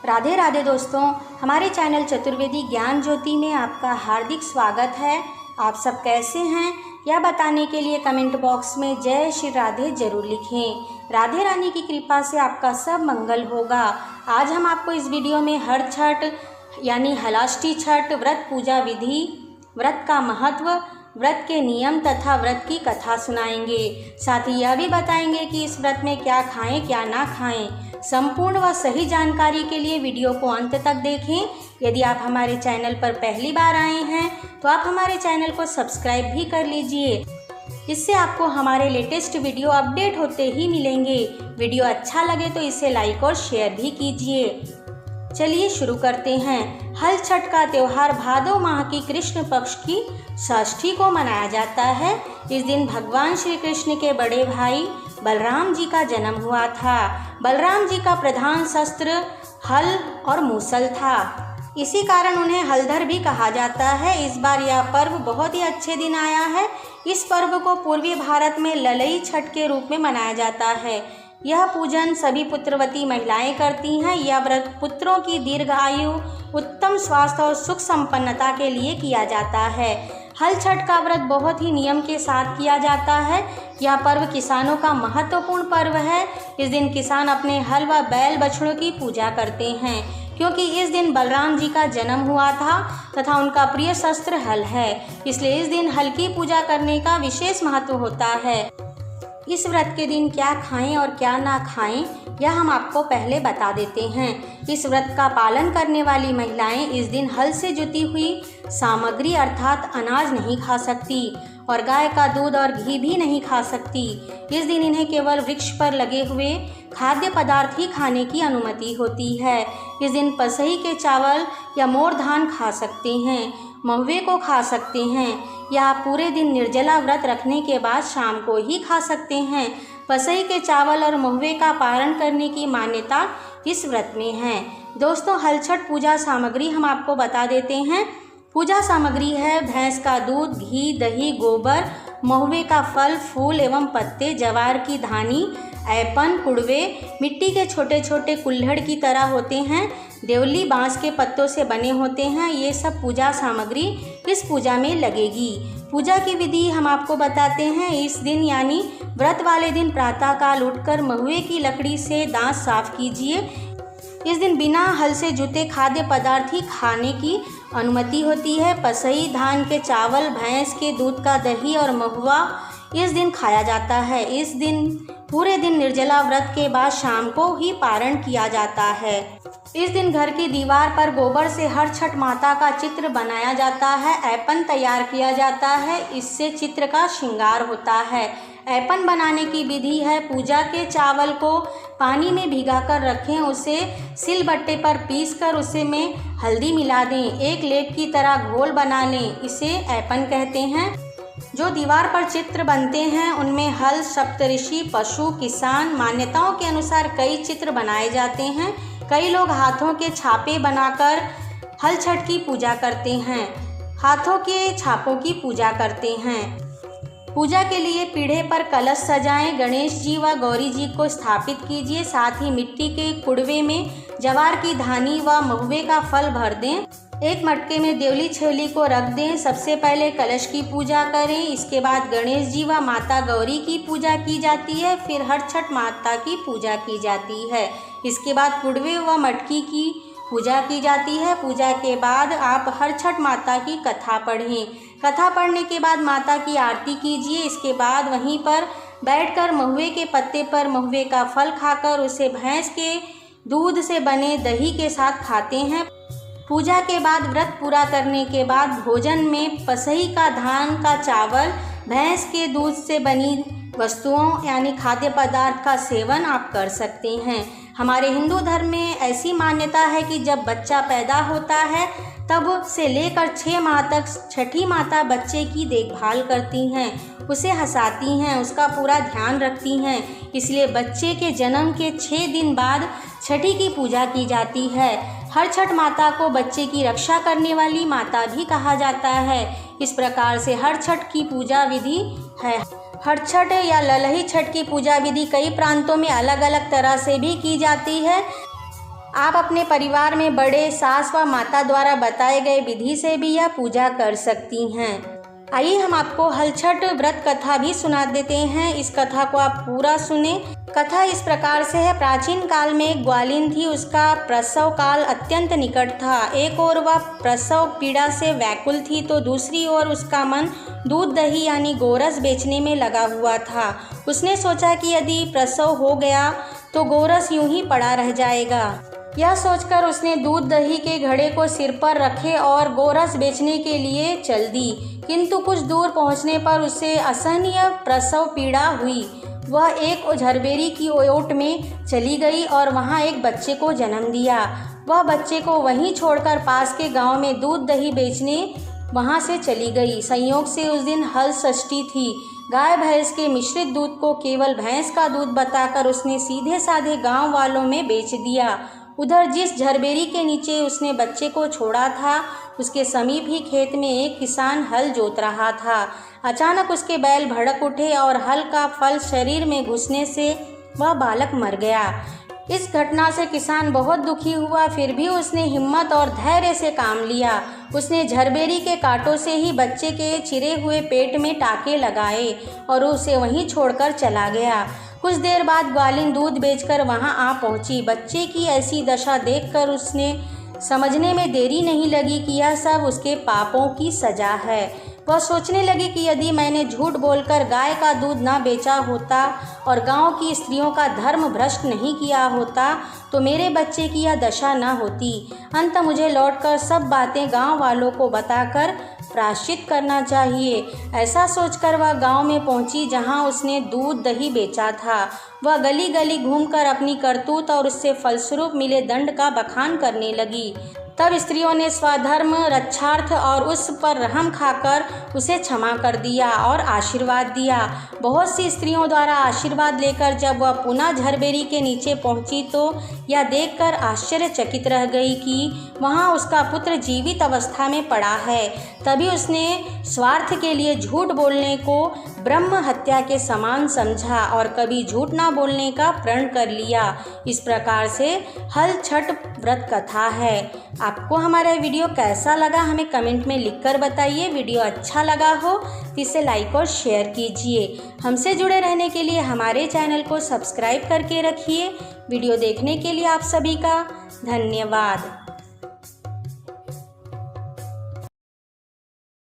राधे राधे दोस्तों, हमारे चैनल चतुर्वेदी ज्ञान ज्योति में आपका हार्दिक स्वागत है। आप सब कैसे हैं यह बताने के लिए कमेंट बॉक्स में जय श्री राधे जरूर लिखें। राधे रानी की कृपा से आपका सब मंगल होगा। आज हम आपको इस वीडियो में हर छठ यानी हलाष्टी छठ व्रत पूजा विधि, व्रत का महत्व, व्रत के नियम तथा व्रत की कथा सुनाएंगे। साथ ही यह भी बताएंगे कि इस व्रत में क्या खाएं क्या ना खाएं। संपूर्ण व सही जानकारी के लिए वीडियो को अंत तक देखें। यदि आप हमारे चैनल पर पहली बार आए हैं तो आप हमारे चैनल को सब्सक्राइब भी कर लीजिए। इससे आपको हमारे लेटेस्ट वीडियो अपडेट होते ही मिलेंगे। वीडियो अच्छा लगे तो इसे लाइक और शेयर भी कीजिए। चलिए शुरू करते हैं। हल छठ का त्यौहार भादो माह की कृष्ण पक्ष की षष्ठी को मनाया जाता है। इस दिन भगवान श्री कृष्ण के बड़े भाई बलराम जी का जन्म हुआ था। बलराम जी का प्रधान शस्त्र हल और मूसल था, इसी कारण उन्हें हलधर भी कहा जाता है। इस बार यह पर्व बहुत ही अच्छे दिन आया है। इस पर्व को पूर्वी भारत में ललई छठ के रूप में मनाया जाता है। यह पूजन सभी पुत्रवती महिलाएं करती हैं। यह व्रत पुत्रों की दीर्घ आयु, उत्तम स्वास्थ्य और सुख संपन्नता के लिए किया जाता है। हल छठ का व्रत बहुत ही नियम के साथ किया जाता है। यह पर्व किसानों का महत्वपूर्ण पर्व है। इस दिन किसान अपने हल व बैल बछड़ों की पूजा करते हैं, क्योंकि इस दिन बलराम जी का जन्म हुआ था तथा उनका प्रिय शस्त्र हल है। इसलिए इस दिन हल की पूजा करने का विशेष महत्व होता है। इस व्रत के दिन क्या खाएं और क्या ना खाएं यह हम आपको पहले बता देते हैं। इस व्रत का पालन करने वाली महिलाएं इस दिन हल से जुती हुई सामग्री अर्थात अनाज नहीं खा सकती और गाय का दूध और घी भी नहीं खा सकती। इस दिन इन्हें केवल वृक्ष पर लगे हुए खाद्य पदार्थ ही खाने की अनुमति होती है। इस दिन पसही के चावल या मोर धान खा सकते हैं, महुए को खा सकते हैं या पूरे दिन निर्जला व्रत रखने के बाद शाम को ही खा सकते हैं। पसई के चावल और महुए का पारण करने की मान्यता इस व्रत में है। दोस्तों, हल छठ पूजा सामग्री हम आपको बता देते हैं। पूजा सामग्री है भैंस का दूध, घी, दही, गोबर, महुए का फल, फूल एवं पत्ते, जवार की धानी, ऐपन, कुड़वे, मिट्टी के छोटे छोटे कुल्हड़ की तरह होते हैं, देवली बांस के पत्तों से बने होते हैं। ये सब पूजा सामग्री इस पूजा में लगेगी। पूजा की विधि हम आपको बताते हैं। इस दिन यानी व्रत वाले दिन प्रातःकाल उठकर महुए की लकड़ी से दांत साफ कीजिए। इस दिन बिना हल से जुते खाद्य पदार्थ ही खाने की अनुमति होती है। पसई धान के चावल, भैंस के दूध का दही और महुआ इस दिन खाया जाता है। इस दिन पूरे दिन निर्जला व्रत के बाद शाम को ही पारण किया जाता है। इस दिन घर की दीवार पर गोबर से हर छठ माता का चित्र बनाया जाता है। ऐपन तैयार किया जाता है, इससे चित्र का श्रृंगार होता है। ऐपन बनाने की विधि है पूजा के चावल को पानी में भिगाकर रखें, उसे सिलबट्टे पर पीसकर उसे में हल्दी मिला दें, एक लेप की तरह घोल बना लें, इसे ऐपन कहते हैं। जो दीवार पर चित्र बनते हैं उनमें हल, सप्तऋषि, पशु, किसान, मान्यताओं के अनुसार कई चित्र बनाए जाते हैं। कई लोग हाथों के छापे बनाकर हल छठ की पूजा करते हैं, हाथों के छापों की पूजा करते हैं। पूजा के लिए पीढ़े पर कलश सजाएं, गणेश जी व गौरी जी को स्थापित कीजिए। साथ ही मिट्टी के कुड़वे में जवार की धानी व महुए का फल भर दें। एक मटके में देवली छेली को रख दें। सबसे पहले कलश की पूजा करें, इसके बाद गणेश जी व माता गौरी की पूजा की जाती है, फिर हर छठ माता की पूजा की जाती है। इसके बाद कुड़वे व मटकी की पूजा की जाती है। पूजा के बाद आप हर छठ माता की कथा पढ़ें। कथा पढ़ने के बाद माता की आरती कीजिए। इसके बाद वहीं पर बैठकर महुए के पत्ते पर महुए का फल खाकर उसे भैंस के दूध से बने दही के साथ खाते हैं। पूजा के बाद व्रत पूरा करने के बाद भोजन में पसही का धान का चावल, भैंस के दूध से बनी वस्तुओं यानी खाद्य पदार्थ का सेवन आप कर सकते हैं। हमारे हिंदू धर्म में ऐसी मान्यता है कि जब बच्चा पैदा होता है तब से लेकर 6 माह तक छठी माता बच्चे की देखभाल करती हैं, उसे हंसाती हैं, उसका पूरा ध्यान रखती हैं। इसलिए बच्चे के जन्म के 6 दिन बाद छठी की पूजा की जाती है। हर छठ माता को बच्चे की रक्षा करने वाली माता भी कहा जाता है। इस प्रकार से हर छठ की पूजा विधि है। हर छठ या ललही छठ की पूजा विधि कई प्रांतों में अलग अलग तरह से भी की जाती है। आप अपने परिवार में बड़े सास व माता द्वारा बताए गए विधि से भी यह पूजा कर सकती हैं। आइए हम आपको हलछठ व्रत कथा भी सुना देते हैं। इस कथा को आप पूरा सुने। कथा इस प्रकार से है। प्राचीन काल में एक ग्वालिन थी। उसका प्रसव काल अत्यंत निकट था। एक ओर वह प्रसव पीड़ा से व्याकुल थी तो दूसरी ओर उसका मन दूध दही यानी गोरस बेचने में लगा हुआ था। उसने सोचा कि यदि प्रसव हो गया तो गोरस यूं ही पड़ा रह जाएगा। यह सोचकर उसने दूध दही के घड़े को सिर पर रखे और गोरस बेचने के लिए चल दी। किंतु कुछ दूर पहुंचने पर उसे असहनीय प्रसव पीड़ा हुई। वह एक झरबेरी की ओट में चली गई और वहां एक बच्चे को जन्म दिया। वह बच्चे को वहीं छोड़कर पास के गांव में दूध दही बेचने वहां से चली गई। संयोग से उस दिन हल षष्ठी थी। गाय भैंस के मिश्रित दूध को केवल भैंस का दूध बताकर उसने सीधे साधे गांव वालों में बेच दिया। उधर जिस झरबेरी के नीचे उसने बच्चे को छोड़ा था उसके समीप ही खेत में एक किसान हल जोत रहा था। अचानक उसके बैल भड़क उठे और हल का फल शरीर में घुसने से वह बालक मर गया। इस घटना से किसान बहुत दुखी हुआ, फिर भी उसने हिम्मत और धैर्य से काम लिया। उसने झरबेरी के कांटों से ही बच्चे के चिरे हुए पेट में टाके लगाए और उसे वहीं छोड़कर चला गया। कुछ देर बाद ग्वालिन दूध बेचकर वहां आ पहुंची। बच्चे की ऐसी दशा देखकर उसने समझने में देरी नहीं लगी कि यह सब उसके पापों की सजा है। वह सोचने लगी कि यदि मैंने झूठ बोलकर गाय का दूध न बेचा होता और गांव की स्त्रियों का धर्म भ्रष्ट नहीं किया होता तो मेरे बच्चे की यह दशा न होती। अंत मुझे लौटकर सब बातें गांव वालों को बताकर प्रायश्चित करना चाहिए। ऐसा सोचकर वह गांव में पहुंची जहां उसने दूध दही बेचा था। वह गली गली घूमकर अपनी करतूत और उससे फलस्वरूप मिले दंड का बखान करने लगी। तब स्त्रियों ने स्वधर्म रक्षार्थ और उस पर रहम खाकर उसे क्षमा कर दिया और आशीर्वाद दिया। बहुत सी स्त्रियों द्वारा आशीर्वाद लेकर जब वह पुनः झरबेरी के नीचे पहुंची तो यह देखकर आश्चर्यचकित रह गई कि वहां उसका पुत्र जीवित अवस्था में पड़ा है। तभी उसने स्वार्थ के लिए झूठ बोलने को ब्रह्म हत्या के समान समझा और कभी झूठ ना बोलने का प्रण कर लिया। इस प्रकार से हलछठ व्रत कथा है। आपको हमारा वीडियो कैसा लगा हमें कमेंट में लिखकर बताइए। वीडियो अच्छा लगा हो तो इसे लाइक और शेयर कीजिए। हमसे जुड़े रहने के लिए हमारे चैनल को सब्सक्राइब करके रखिए। वीडियो देखने के लिए आप सभी का धन्यवाद।